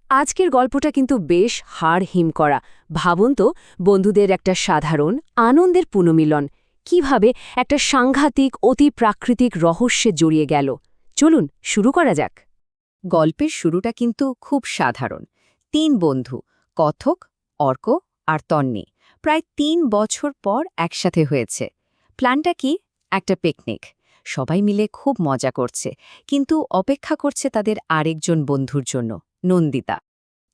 আজকের গল্পটা কিন্তু বেশ হাড় হিম করা। ভাবুন তো, বন্ধুদের একটা সাধারণ আনন্দের পুনর্মিলন কিভাবে একটা সাংঘাতিক অতি প্রাকৃতিক রহস্যে জড়িয়ে গেল। চলুন শুরু করা যাক। গল্পের শুরুটা কিন্তু খুব সাধারণ। ৩ বন্ধু, কথক, অর্ক আর তন্নি, প্রায় ৩ বছর পর একসাথে হয়েছে। প্ল্যানটা কি? একটা পিকনিক। সবাই মিলে খুব মজা করছে, কিন্তু অপেক্ষা করছে তাদের আরেকজন বন্ধুর জন্য, নন্দিতা।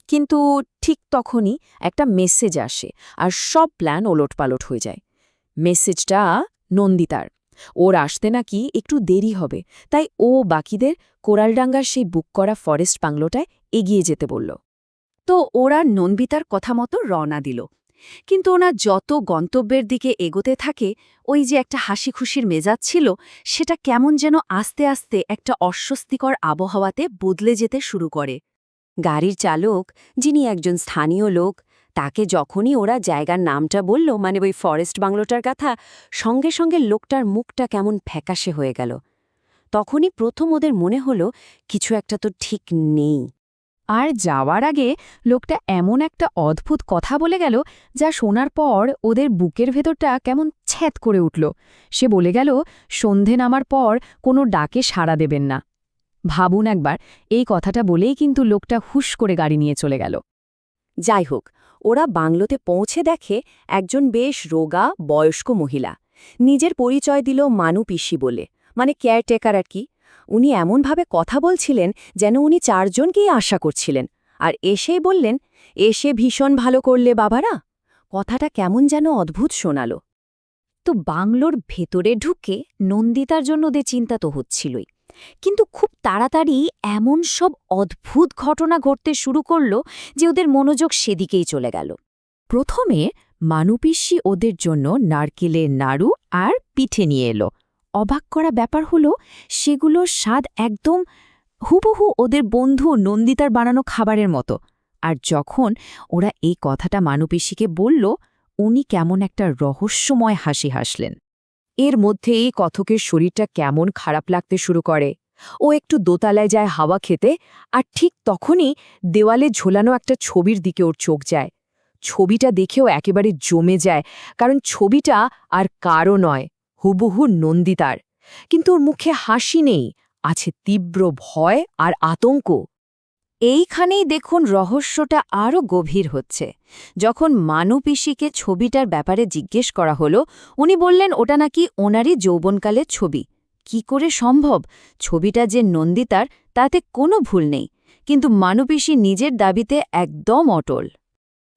কিন্তু ঠিক তখনই একটা মেসেজ আসে আর সব প্ল্যান ওলটপালট হয়ে যায়। মেসেজটা নন্দিতার। ওর আসতে নাকি একটু দেরি হবে, তাই ও বাকিদের কোরালডাঙ্গার সেই বুক করা ফরেস্ট বাংলোটায় এগিয়ে যেতে বলল। তো ওরা নন্দিতার কথা মতো রওনা দিল। কিন্তু ওনা যত গন্তব্যের দিকে এগোতে থাকে, ওই যে একটা হাসি খুশির মেজাজ ছিল, সেটা কেমন যেন আস্তে আস্তে একটা অস্বস্তিকর আবহাওয়াতে বদলে যেতে শুরু করে। গাড়ির চালক, যিনি একজন স্থানীয় লোক, তাকে যখনই ওরা জায়গার নামটা বলল, মানে ওই ফরেস্ট বাংলোটার কথা, সঙ্গে সঙ্গে লোকটার মুখটা কেমন ফ্যাকাশে হয়ে গেল। তখনই প্রথম ওদের মনে হলো কিছু একটা তো ঠিক নেই। আর যাওয়ার আগে লোকটা এমন একটা অদ্ভুত কথা বলে গেল, যা শোনার পর ওদের বুকের ভেতরটা কেমন ছ্যাঁত করে উঠল। সে বলে গেল, সন্ধে নামার পর কোনো ডাকে সাড়া দেবেন না। ভাবুন একবার, এই কথাটা বলেই কিন্তু লোকটা হুশ করে গাড়ি নিয়ে চলে গেল। যাই হোক, ওরা বাংলোতে পৌঁছে দেখে একজন বেশ রোগা বয়স্ক মহিলা। নিজের পরিচয় দিল মানু পিসি বলে, মানে কেয়ারটেকার আর কি। উনি এমনভাবে কথা বলছিলেন যেন উনি 4 জনকেই আশা করছিলেন, আর এসেই বললেন, এসে ভীষণ ভালো করলে বাবারা। কথাটা কেমন যেন অদ্ভুত শোনালো। তো বাংলোর ভেতরে ঢুকে নন্দিতার জন্য ওদের চিন্তা তো হচ্ছিলই, কিন্তু খুব তাড়াতাড়ি এমন সব অদ্ভুত ঘটনা ঘটতে শুরু করল যে ওদের মনোযোগ সেদিকেই চলে গেল। প্রথমে মানুপিসি ওদের জন্য নারকেলের নাড়ু আর পিঠে নিয়ে এলো। অবাক করা ব্যাপার হলো, সেগুলোর স্বাদ একদম হুবহু ওদের বন্ধু নন্দিতার বানানো খাবারের মতো। আর যখন ওরা এই কথাটা মানুপিসিকে বলল, উনি কেমন একটা রহস্যময় হাসি হাসলেন। এর মধ্যেই কথকের শরীরটা কেমন খারাপ লাগতে শুরু করে। ও একটু দোতলায় যায় হাওয়া খেতে, আর ঠিক তখনই দেওয়ালে ঝোলানো একটা ছবির দিকে ওর চোখ যায়। ছবিটা দেখেও একেবারে জমে যায়, কারণ ছবিটা আর কারও নয়, হুবহু নন্দিতার। কিন্তু ওর মুখে হাসি নেই, আছে তীব্র ভয় আর আতঙ্ক। এইখানেই দেখুন রহস্যটা আরও গভীর হচ্ছে। যখন মানু পিসিকে ছবিটার ব্যাপারে জিজ্ঞেস করা হলো, উনি বললেন ওটা নাকি ওনারই যৌবনকালের ছবি। কি করে সম্ভব? ছবিটা যে নন্দিতার, তাতে কোনো ভুল নেই, কিন্তু মানু পিসি নিজের দাবিতে একদম অটল।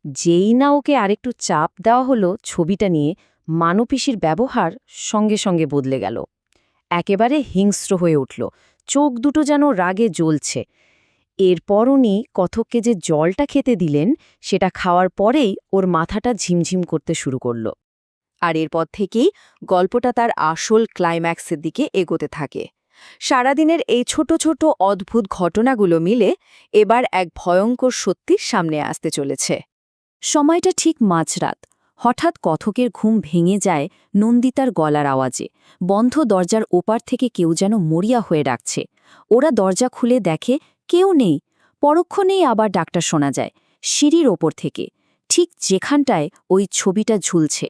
যেই না ওকে আরেকটু চাপ দেওয়া হলো ছবিটা নিয়ে, মানু পিসির ব্যবহার সঙ্গে সঙ্গে বদলে গেল। একেবারে হিংস্র হয়ে উঠল, চোখ দুটো যেন রাগে জ্বলছে। এরপর উনি কথককে যে জলটা খেতে দিলেন, সেটা খাওয়ার পরেই ওর মাথাটা ঝিমঝিম করতে শুরু করল। আর এরপর থেকেই গল্পটা তার আসল ক্লাইম্যাক্সের দিকে এগোতে থাকে। সারাদিনের এই ছোট ছোট অদ্ভুত ঘটনাগুলো মিলে এবার এক ভয়ঙ্কর সত্যির সামনে আসতে চলেছে। সময়টা ঠিক মাঝরাত। হঠাৎ কথকের ঘুম ভেঙে যায় নন্দিতার গলার আওয়াজে। বন্ধ দরজার ওপার থেকে কেউ যেন মরিয়া হয়ে ডাকছে। ওরা দরজা খুলে দেখে কেউ নেই। পরক্ষণেই আবার ডাকটা শোনা যায় সিঁড়ির ওপর থেকে, ঠিক যেখানটায় ওই ছবিটা ঝুলছে।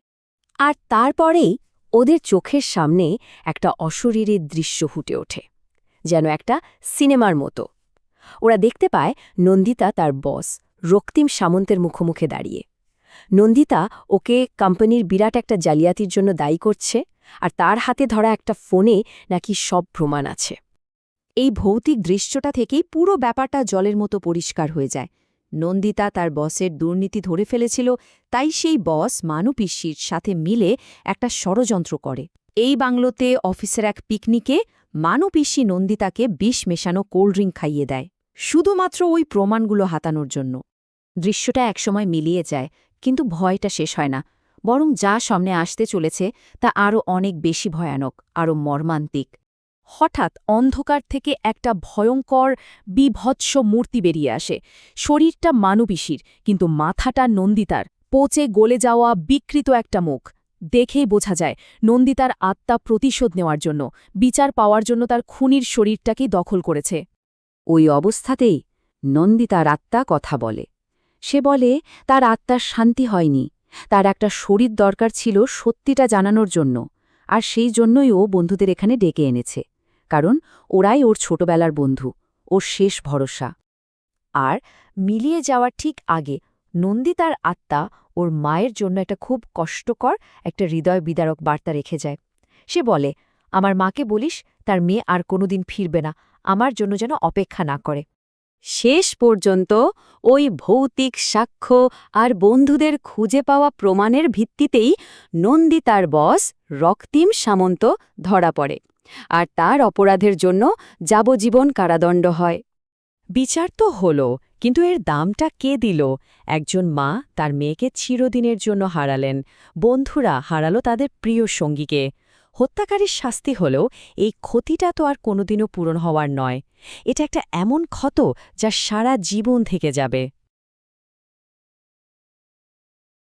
আর তারপরেই ওদের চোখের সামনে একটা অশরীরী দৃশ্য ফুটে ওঠে, যেন একটা সিনেমার মতো। ওরা দেখতে পায় নন্দিতা তার বস রক্তিম সামন্তের মুখোমুখি দাঁড়িয়ে। নন্দিতা ওকে কোম্পানির বিরাট একটা জালিয়াতির জন্য দায়ী করছে, আর তার হাতে ধরা একটা ফোনে নাকি সব প্রমাণ আছে। এই ভৌতিক দৃশ্যটা থেকেই পুরো ব্যাপারটা জলের মতো পরিষ্কার হয়ে যায়। নন্দিতা তার বসের দুর্নীতি ধরে ফেলেছিল, তাই সেই বস মানু পিসির সাথে মিলে একটা ষড়যন্ত্র করে। এই বাংলোতে অফিসের এক পিকনিকে মানু পিসি নন্দিতাকে বিষ মেশানো কোল্ড ড্রিঙ্ক খাইয়ে দেয়, শুধুমাত্র ওই প্রমাণগুলো হাতানোর জন্য। দৃশ্যটা একসময় মিলিয়ে যায়, কিন্তু ভয়টা শেষ হয় না, বরং যা সামনে আসতে চলেছে তা আরও অনেক বেশি ভয়ানক, আরও মর্মান্তিক। হঠাৎ অন্ধকার থেকে একটা ভয়ঙ্কর বিভৎস মূর্তি বেরিয়ে আসে। শরীরটা মানু পিসির, কিন্তু মাথাটা নন্দিতার। পচে গলে যাওয়া বিকৃত একটা মুখ। দেখেই বোঝা যায় নন্দিতার আত্মা প্রতিশোধ নেওয়ার জন্য, বিচার পাওয়ার জন্য তার খুনির শরীরটাকেই দখল করেছে। ওই অবস্থাতেই নন্দিতার আত্মা কথা বলে। সে বলে তার আত্মার শান্তি হয়নি, তার একটা শরীর দরকার ছিল সত্যিটা জানানোর জন্য, আর সেই জন্যই ও বন্ধুদের এখানে ডেকে এনেছে, কারণ ওরাই ওর ছোটবেলার বন্ধু, ওর শেষ ভরসা। আর মিলিয়ে যাওয়ার ঠিক আগে নন্দিতার আত্মা ওর মায়ের জন্য একটা খুব কষ্টকর, একটা হৃদয় বিদারক বার্তা রেখে যায়। সে বলে, আমার মাকে বলিস তার মেয়ে আর কোনোদিন ফিরবে না, আমার জন্য যেন অপেক্ষা না করে। শেষ পর্যন্ত ওই ভৌতিক সাক্ষ্য আর বন্ধুদের খুঁজে পাওয়া প্রমাণের ভিত্তিতেই নন্দিতার বস রক্তিম সামন্ত ধরা পড়ে, আর তার অপরাধের জন্য যাবজ্জীবন কারাদণ্ড হয়। বিচার তো হলো, কিন্তু এর দামটা কে দিল? একজন মা তার মেয়েকে চিরদিনের জন্য হারালেন, বন্ধুরা হারালো তাদের প্রিয় সঙ্গীকে। হত্যাকারীর শাস্তি হলেও এই ক্ষতিটা তো আর কোনোদিনও পূরণ হওয়ার নয়। এটা একটা এমন ক্ষত যা সারা জীবন থেকে যাবে।